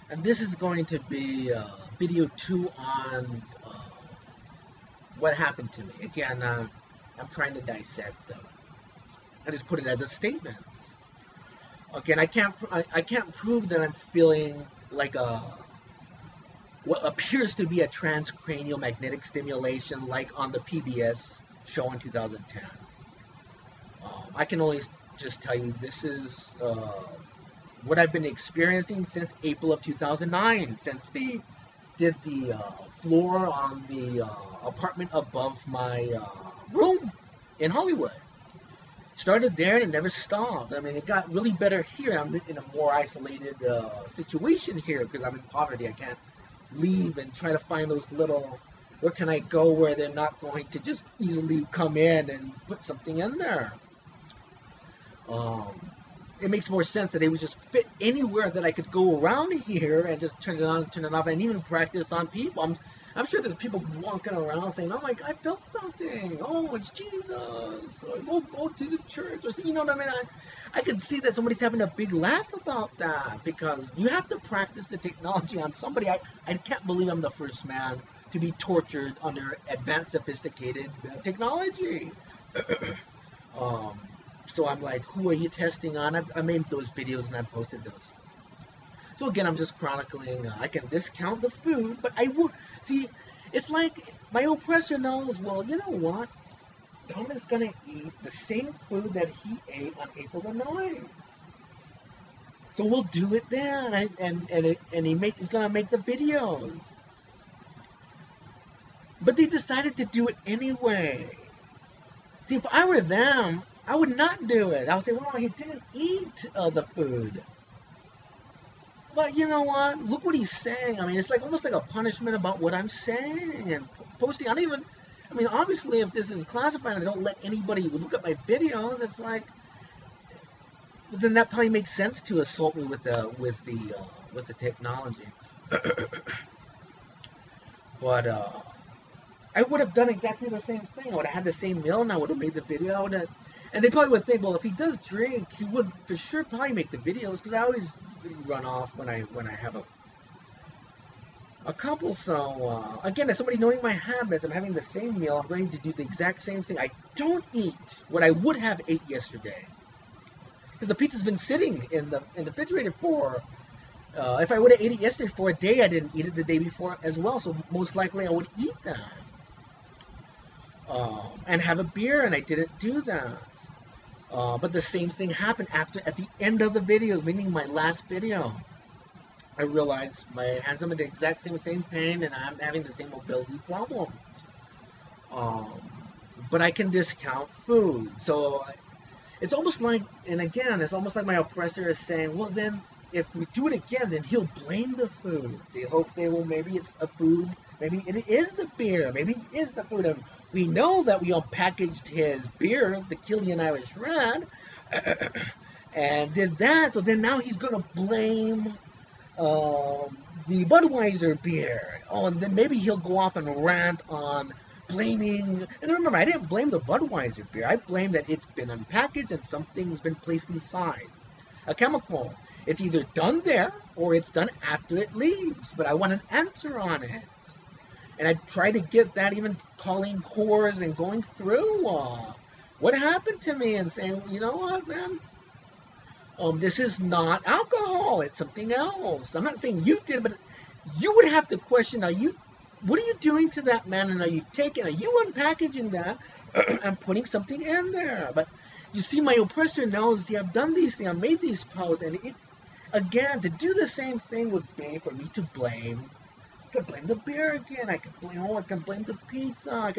And this is going to be video 2 on what happened to me. Again, I'm trying to dissect. I just put it as a statement. Again, I can't prove that I'm feeling like a what appears to be a transcranial magnetic stimulation, like on the PBS show in 2010. I can only just tell you this is what I've been experiencing since April of 2009, since they did the floor on the apartment above my room in Hollywood. Started there and it never stopped. I mean, it got really better here. I'm in a more isolated situation here because I'm in poverty. I can't leave and try to find those little, where can I go where they're not going to just easily come in and put something in there. It makes more sense that they would just fit anywhere that I could go around here and just turn it on, turn it off, and even practice on people. I'm sure there's people walking around saying, "Oh my God, I felt something. Oh, it's Jesus. Or go to the church." Or you know what I mean? I could see that somebody's having a big laugh about that because you have to practice the technology on somebody. I can't believe I'm the first man to be tortured under advanced, sophisticated technology. um, so I'm like, who are you testing on? I made those videos and I posted those. So again, I'm just chronicling. I can discount the food, but I would see. It's like my oppressor knows. Well, you know what? Don is gonna eat the same food that he ate on April the 9th. So we'll do it then, he's gonna make the videos. But they decided to do it anyway. See, if I were them, I would not do it. I would say, well, he didn't eat the food. But you know what? Look what he's saying. I mean, it's like almost like a punishment about what I'm saying and posting. I don't even. I mean, obviously, if this is classified and I don't let anybody look at my videos, it's like. Then that probably makes sense to assault me with the technology. But I would have done exactly the same thing. I would have had the same meal and I would have made the video. I would have, and they probably would think, well, if he does drink, he would for sure probably make the videos because I always run off when I have a couple. So again, as somebody knowing my habits, I'm having the same meal. I'm going to do the exact same thing. I don't eat what I would have ate yesterday because the pizza's been sitting in the refrigerator for. If I would have ate it yesterday for a day, I didn't eat it the day before as well. So most likely I would eat that and have a beer, and I didn't do that. But the same thing happened at the end of the videos, meaning my last video. I realized my hands are in the exact same pain, and I'm having the same mobility problem. But I can discount food, so it's almost like, and again, it's almost like my oppressor is saying, well, then if we do it again, then he'll blame the food. See, he'll say, well, maybe it's a food, maybe it is the beer, maybe it is the food. And we know that we unpackaged his beer, the Killian Irish Red, and did that. So then now he's gonna blame the Budweiser beer. Oh, and then maybe he'll go off and rant on blaming. And remember, I didn't blame the Budweiser beer. I blame that it's been unpackaged and something's been placed inside. A chemical. It's either done there or it's done after it leaves. But I want an answer on it. And I try to get that, even calling Coors and going through what happened to me and saying, you know what, man? This is not alcohol. It's something else. I'm not saying you did, but you would have to question, what are you doing to that, man? And are you unpackaging that and putting something in there? But you see, my oppressor knows, see, I've done these things, I've made these posts, and again, to do the same thing would be for me to blame. I can blame the beer again. I can blame the pizza.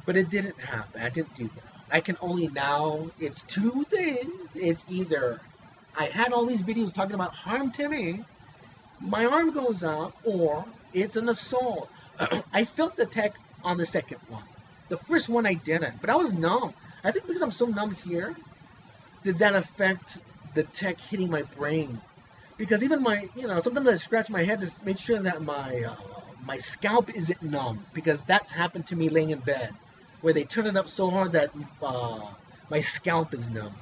But it didn't happen. I didn't do that. I can only now. It's two things. It's either I had all these videos talking about harm to me, my arm goes out, or it's an assault. I felt the tech on the second one. The first one I didn't, but I was numb. I think because I'm so numb here, did that affect the tech hitting my brain? Because even sometimes I scratch my head to make sure that my scalp isn't numb, because that's happened to me laying in bed, where they turn it up so hard that my scalp is numb.